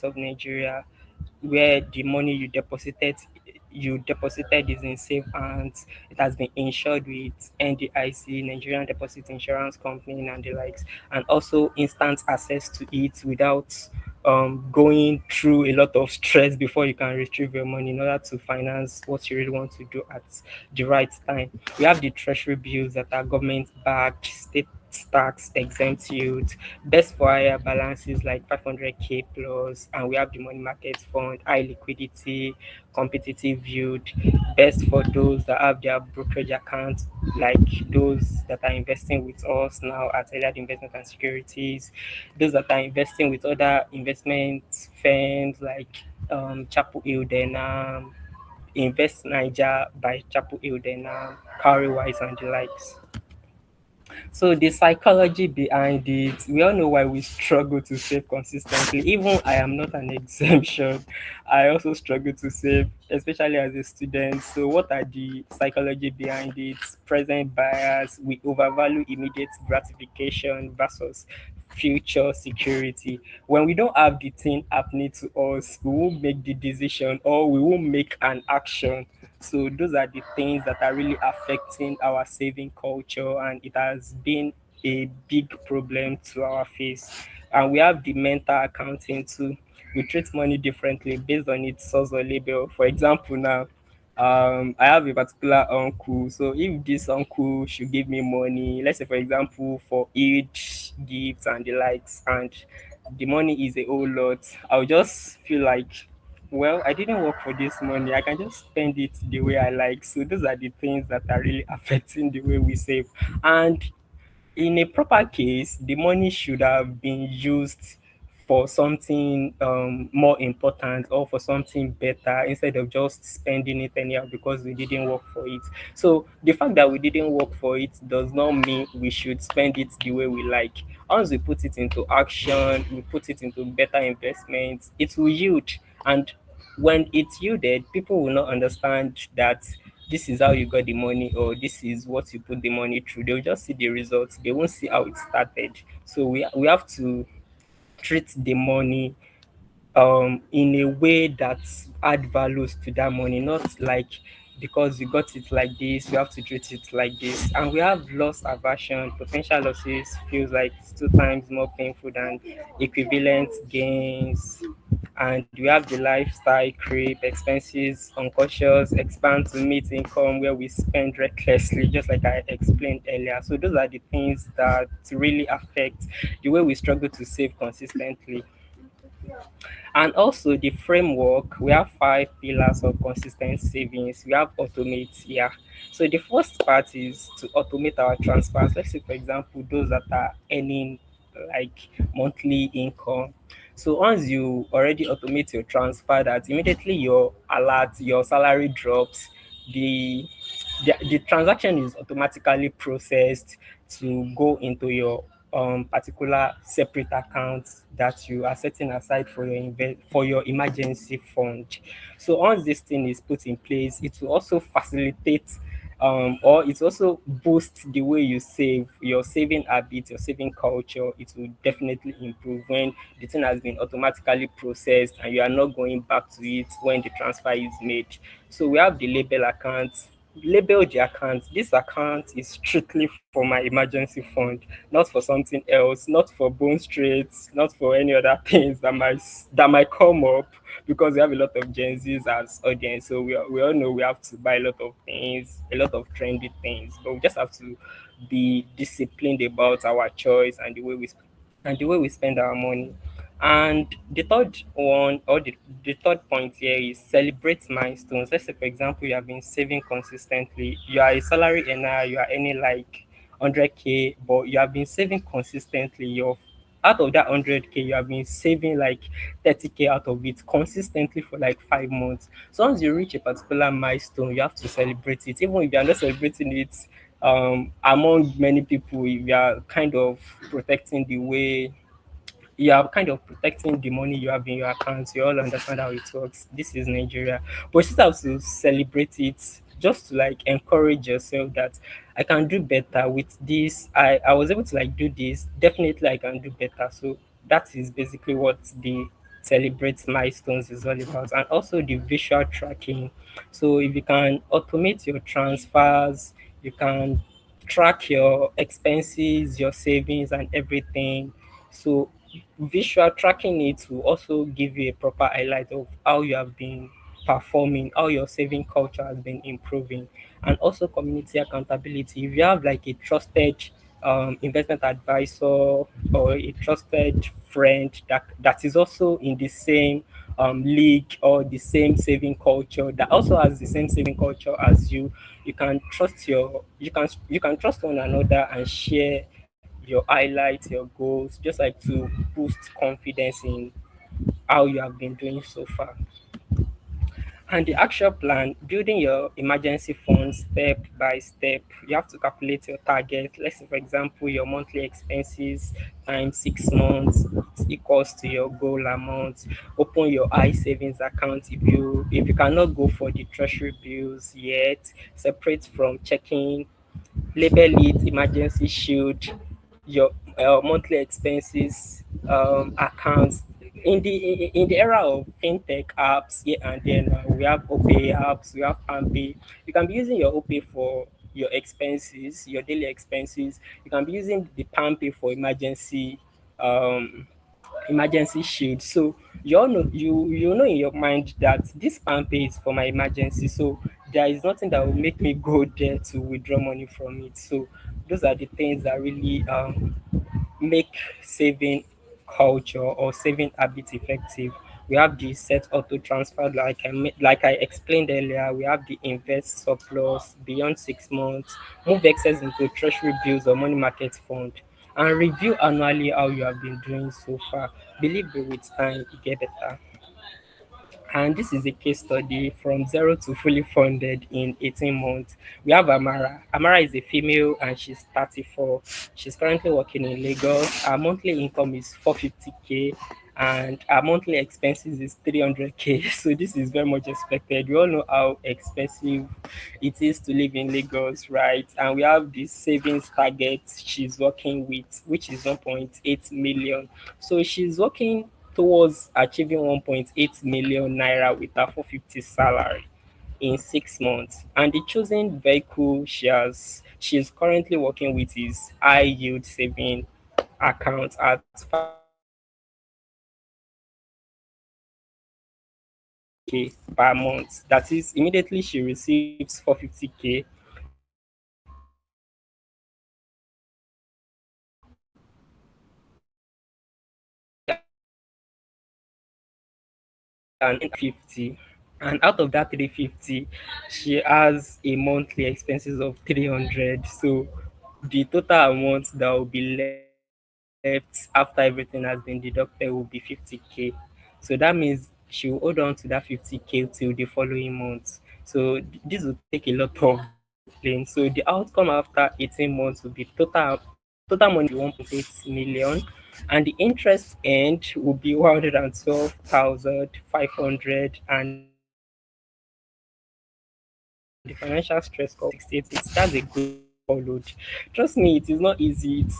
of Nigeria, where the money you deposited is in safe hands. It has been insured with NDIC, Nigerian Deposit Insurance Company, and the likes, and also instant access to it without going through a lot of stress before you can retrieve your money in order to finance what you really want to do at the right time. We have the treasury bills that are government backed, state tax exempt yield, best for higher balances like 500k plus, and we have the money market fund, high liquidity, competitive yield, best for those that have their brokerage accounts, like those that are investing with us now at Eliad Investments and Securities, those that are investing with other investment firms like Chapel Hill, Invest Niger by Chapel Hill, Cowrie Wise, and the likes. So the psychology behind it, we all know why we struggle to save consistently. Even I am not an exemption. I also struggle to save, especially as a student. So what are the psychology behind it? Present bias, we overvalue immediate gratification versus future security. When we don't have the thing happening to us, we won't make the decision or we won't make an action. So those are the things that are really affecting our saving culture, and it has been a big problem to our face. And we have the mental accounting too. We treat money differently based on its source or label. For example, now I have a particular uncle. So if this uncle should give me money, let's say for example for each gifts and the likes, and the money is a whole lot, I'll just feel like, well, I didn't work for this money. I can just spend it the way I like. So those are the things that are really affecting the way we save. And in a proper case, the money should have been used for something more important or for something better instead of just spending it anyhow because we didn't work for it. So the fact that we didn't work for it does not mean we should spend it the way we like. Once we put it into action, we put it into better investments, it will yield. And when it's yielded, people will not understand that this is how you got the money or this is what you put the money through. They'll just see the results. They won't see how it started. So we have to treat the money in a way that add values to that money, not like because you got it like this, you have to treat it like this. And we have loss aversion. Potential losses feels like it's 2 times more painful than equivalent gains. And we have the lifestyle creep, expenses, unconscious, expand to meet income where we spend recklessly, just like I explained earlier. So those are the things that really affect the way we struggle to save consistently. And also the framework, we have 5 pillars of consistent savings. We have automate here. So the first part is to automate our transfers. Let's say, for example, those that are earning like monthly income. So once you already automate your transfer, that immediately your alert, your salary drops, the the transaction is automatically processed to go into your particular separate account that you are setting aside for your for your emergency fund. So once this thing is put in place, it will also facilitate or it also boosts the way you save, your saving habits, your saving culture. It will definitely improve when the thing has been automatically processed and you are not going back to it when the transfer is made. So we have the label account. Label the account. This account is strictly for my emergency fund, not for something else, not for bone straits, not for any other things that might come up, because we have a lot of Gen Zs as audience. So we all know we have to buy a lot of things, a lot of trendy things, but we just have to be disciplined about our choice and the way we spend our money. And the third one, or the third point here is celebrate milestones. Let's say, for example, you have been saving consistently. You are a salary earner, you are earning like 100k, but you have been saving consistently. Your out of that 100k, you have been saving like 30k out of it consistently for like 5 months. So once you reach a particular milestone, you have to celebrate it. Even if you are not celebrating it among many people, if you are kind of protecting the way you are kind of protecting the money you have in your accounts. You all understand how it works. This is Nigeria. But you still have to celebrate it just to like encourage yourself that I can do better with this. I was able to like do this. Definitely I can do better. So that is basically what the celebrate milestones is all about, and also the visual tracking. So if you can automate your transfers, you can track your expenses, your savings, and everything. So visual tracking it will also give you a proper highlight of how you have been performing, how your saving culture has been improving, and also community accountability. If you have like a trusted investment advisor or a trusted friend that is also in the same league or the same saving culture, that also has the same saving culture as you can trust you can trust one another and share your highlights, your goals, just like to boost confidence in how you have been doing so far. And the actual plan, building your emergency fund step by step. You have to calculate your target. Let's say, for example, your monthly expenses times 6 months it equals to your goal amount. Open your I savings account if you cannot go for the treasury bills yet. Separate from checking, label it emergency shield, your monthly expenses accounts. In the era of fintech apps here and there now, we have OPay apps, we have PanPay. You can be using your OPay for your expenses, your daily expenses. You can be using the PanPay for um emergency shield. So you all know you know in your mind that this PanPay is for my emergency. So there is nothing that will make me go there to withdraw money from it. So those are the things that really make saving culture or saving habit effective. We have the set auto transfer, like I explained earlier. We have the invest surplus beyond 6 months, move excess into treasury bills or money market fund, and review annually how you have been doing so far. Believe me, with time, it get better. And this is a case study from zero to fully funded in 18 months. We have Amara. Amara is a female and she's 34. She's currently working in Lagos. Her monthly income is 450K and her monthly expenses is 300K. So this is very much expected. We all know how expensive it is to live in Lagos, right? And we have this savings target she's working with, which is 1.8 million. So she's working towards achieving 1.8 million naira with her 450 salary in 6 months. And the chosen vehicle she's currently working with is high yield saving account at 5k per month. That is, immediately she receives 450k, and 50. And out of that 350, she has a monthly expenses of 300. So the total amount that will be left after everything has been deducted will be 50k. So that means she will hold on to that 50k till the following month. So this will take a lot of discipline. So the outcome after 18 months will be total money will be 1.8 million, and the interest earned will be 112,500, and the financial stress cost will be 68. That's a good load. Trust me, it is not easy. It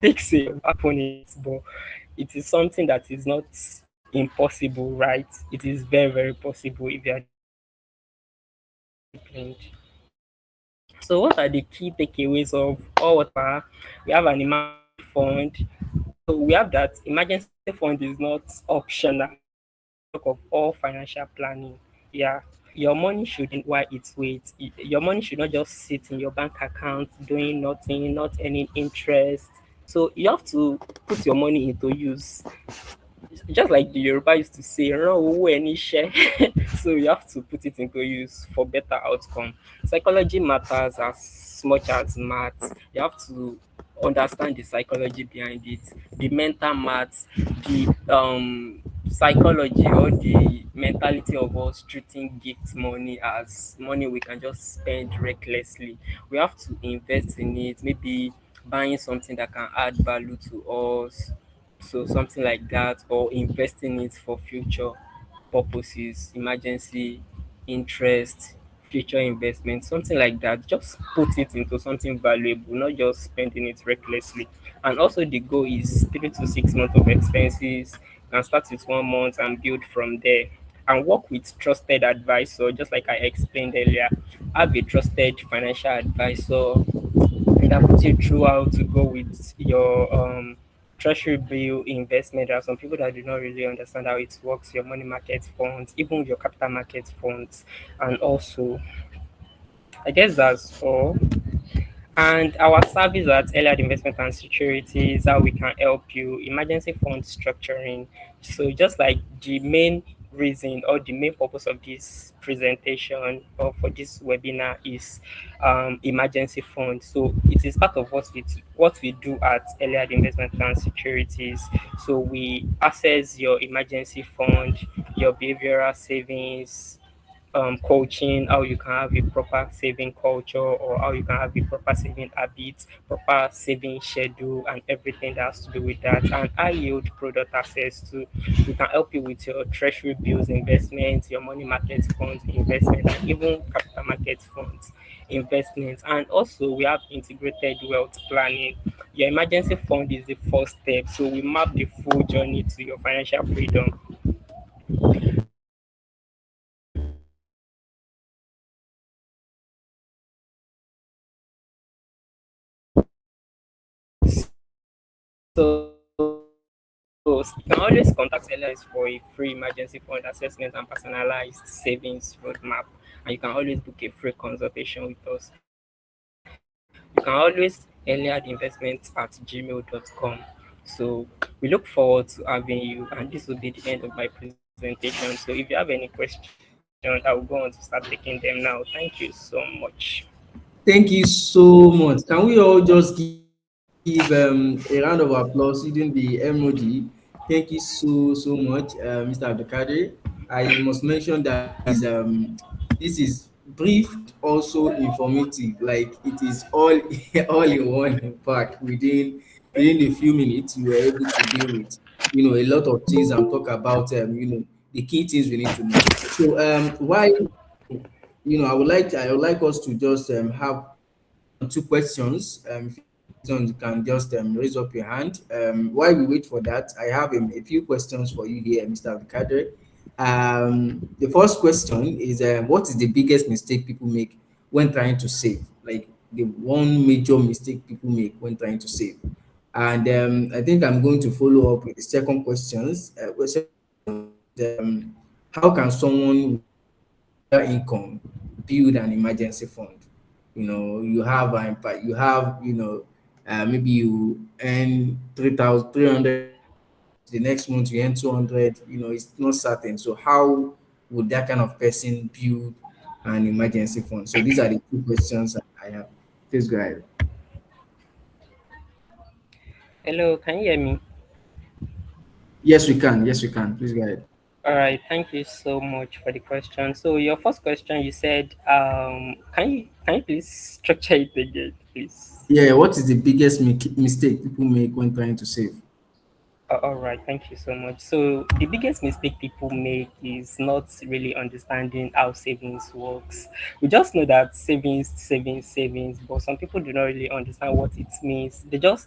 takes a upon it, but it is something that is not impossible, right? It is very, very possible if you are disciplined. So, what are the key takeaways of all what we have so far? We have an emergency fund. So, we have that emergency fund is not optional, it is the bedrock of all financial planning. Yeah, your money should while it's waits. Your money should not just sit in your bank account doing nothing, not earning interest. So, you have to put your money into use, just like the Yoruba used to say, "Ran owó ẹni iṣẹ́." So you have to put it into use for better outcome. Psychology matters as much as maths. You have to understand the psychology behind it, the mental maths, the psychology or the mentality of us treating gift money as money we can just spend recklessly. We have to invest in it, maybe buying something that can add value to us, so something like that, or investing it for future purposes, emergency, interest, future investment, something like that. Just put it into something valuable, not just spending it recklessly. And also the goal is 3 to 6 months of expenses. You can start with 1 month and build from there. And work with trusted advisor, just like I explained earlier. Have a trusted financial advisor that puts you through how to go with your treasury bill investment. There are some people that do not really understand how it works, your money market funds, even your capital market funds. And also, I guess that's all. And our service at Eliad Investment and Securities, how we can help you, emergency fund structuring. So just like the main reason or the main purpose of this presentation or for this webinar is emergency fund. So it is part of what we do at Eliad Investment and Securities. So we access your emergency fund, your behavioral savings, coaching, how you can have a proper saving culture or how you can have a proper saving habits, proper saving schedule, and everything that has to do with that. And high yield product access to, we can help you with your treasury bills investments, your money market funds investment, and even capital market funds investments. And also, we have integrated wealth planning. Your emergency fund is the first step, so we map the full journey to your financial freedom. So you can always contact LIS for a free emergency fund assessment and personalized savings roadmap. And you can always book a free consultation with us. You can always eliadinvestments@gmail.com. So we look forward to having you, and this will be the end of my presentation. So if you have any questions, I will go on to start taking them now. Thank you so much. Thank you so much. Can we all just give a round of applause using the emoji? Thank you so much, Mr. Abdulkadir. I must mention that this is brief and also informative. Like it is all all in one pack within a few minutes. You were able to deal with a lot of things and talk about the key things we need to know. So why I would like us to just have 1 or 2 questions. If you have questions, you can just raise up your hand. While we wait for that, I have a few questions for you here, Mr. Abdulkader. The first question is, what is the biggest mistake people make when trying to save? Like the one major mistake people make when trying to save. And I think I'm going to follow up with the second questions. Second question is, how can someone with regular income build an emergency fund? Maybe you earn 300 a month, the next month you earn 200. It's not certain. So how would that kind of person build an emergency fund? So these are the 2 questions I have. Please go ahead. Hello, can you hear me? Yes we can, please go ahead. All right, thank you so much for the question. So your first question, you said, can you please structure it again, please? Yeah, what is the biggest mistake people make when trying to save? All right, thank you so much. So the biggest mistake people make is not really understanding how savings works. We just know that savings, but some people do not really understand what it means.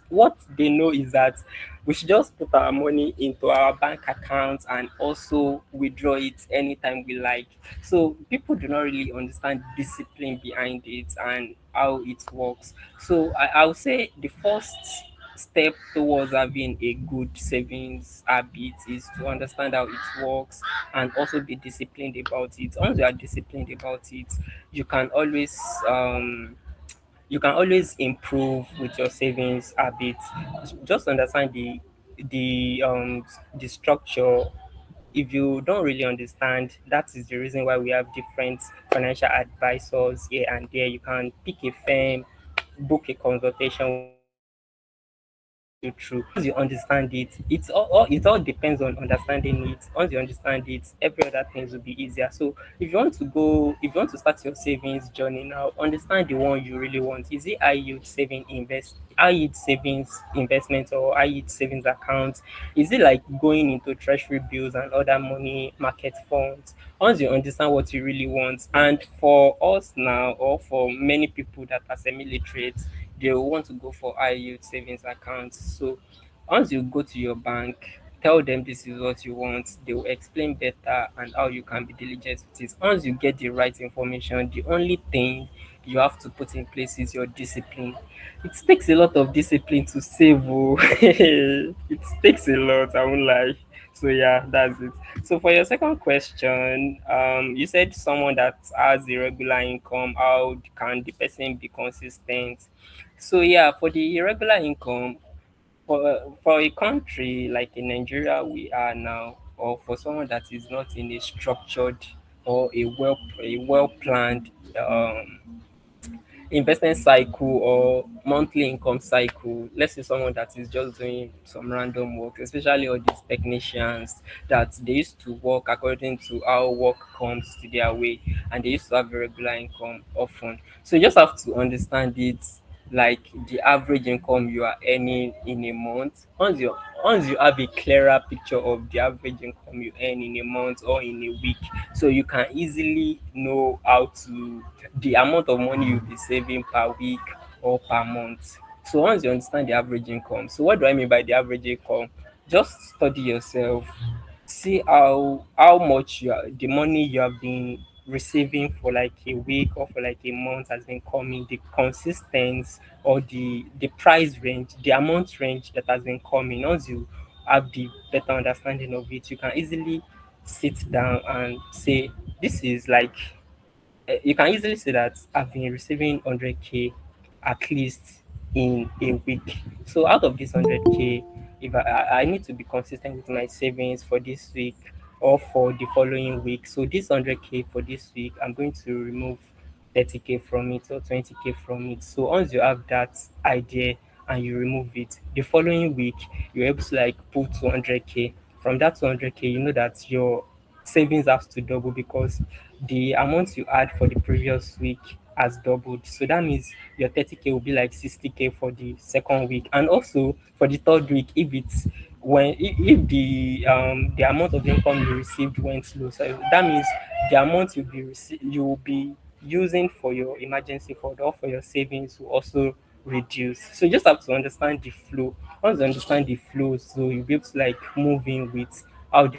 What they know is that we should just put our money into our bank account and also withdraw it anytime we like. So people do not really understand discipline behind it and how it works. So I would say the first step towards having a good savings habit is to understand how it works and also be disciplined about it. Once you are disciplined about it, you can always um you can always improve with your savings habit. Just understand the structure. If you don't really understand, that is the reason why we have different financial advisors here and there. You can pick a firm, book a consultation with them, and they will help you through. Once you understand it, it all depends on understanding it. Once you understand it, every other things will be easier. So if you want to start your savings journey now, understand the one you really want. Is it high yield savings investment or high yield savings account? Is it like going into treasury bills and other money market funds? Once you understand what you really want, and for us now, or for many people that are semi-literate, they will want to go for high yield savings accounts. So once you go to your bank, tell them this is what you want, they will explain better and how you can be diligent with it. Once you get the right information, the only thing you have to put in place is your discipline. It takes a lot of discipline to save. Oh. It takes a lot, I won't lie. So yeah, that's it. So for your second question, you said someone that has irregular income, how can the person be consistent? So yeah, for the irregular income, for a country like in Nigeria we are now, or for someone that is not in a structured or a well planned investment cycle or monthly income cycle. Let's say someone that is just doing some random work, especially all these technicians that they used to work according to how work comes to their way, and they used to have a regular income often. So you just have to understand it, like the average income you are earning in a month. Once you have a clearer picture of the average income you earn in a month or in a week, so you can easily know how to the amount of money you'll be saving per week or per month. So once you understand the average income, so what do I mean by the average income? Just study yourself, see how much the money you have been receiving for like a week or for like a month has been coming, the consistency or the price range, the amount range that has been coming. Once you have the better understanding of it, you can easily sit down and say, this is like you can easily say that I've been receiving 100K at least in a week. So out of this 100K, if I need to be consistent with my savings for this week or for the following week. So this 100K for this week, I'm going to remove 30K from it or 20K from it. So once you have that idea and you remove it, the following week you're able to like put 200K. From that 200K, you know that your savings has to double because the amount you add for the previous week has doubled. So that means your 30K will be like 60K for the second week. And also for the third week, if the amount of income you received went low, so that means the amount you will be using for your emergency fund or for your savings will also reduce. So you just have to understand the flow. Once you understand the flow, so you'll be able to like move in with how the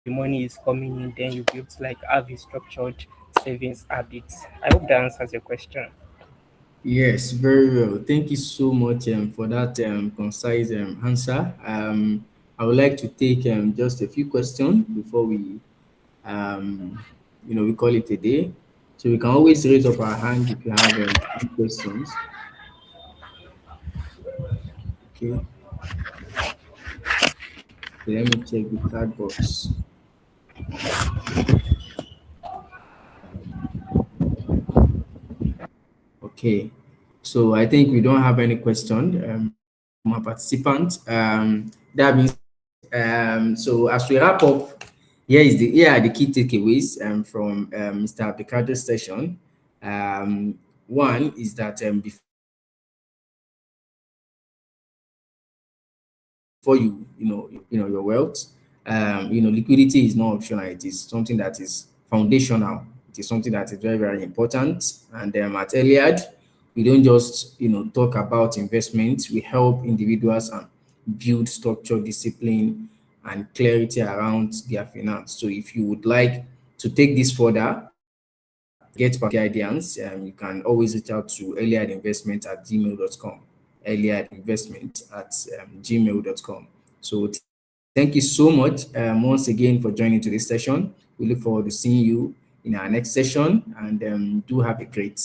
money is coming in, then you'll be able to like have a structured savings habit. I hope that answers your question. Yes, very well. Thank you so much for that concise answer. I would like to take just a few questions before um, we call it a day. So we can always raise up our hand if you have any questions. Okay, so let me check the chat box. Okay, so I think we don't have any question from our participant. That being said, so as we wrap up, here are the key takeaways from Mr. Abdikader's session. One is that before your wealth, liquidity is not optional. It is something that is foundational. It is something that is very, very important. And at Eliad, we don't just talk about investments. We help individuals and build structure, discipline, and clarity around their finance. So if you would like to take this further, get guidance, you can always reach out to eliadinvestment@gmail.com. Eliadinvestment@gmail.com. So thank you so much once again for joining today's session. We look forward to seeing you in our next session, and do have a great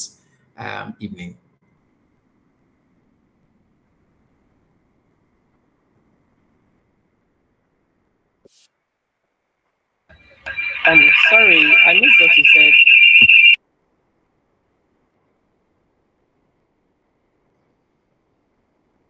evening. Sorry, I missed what you said.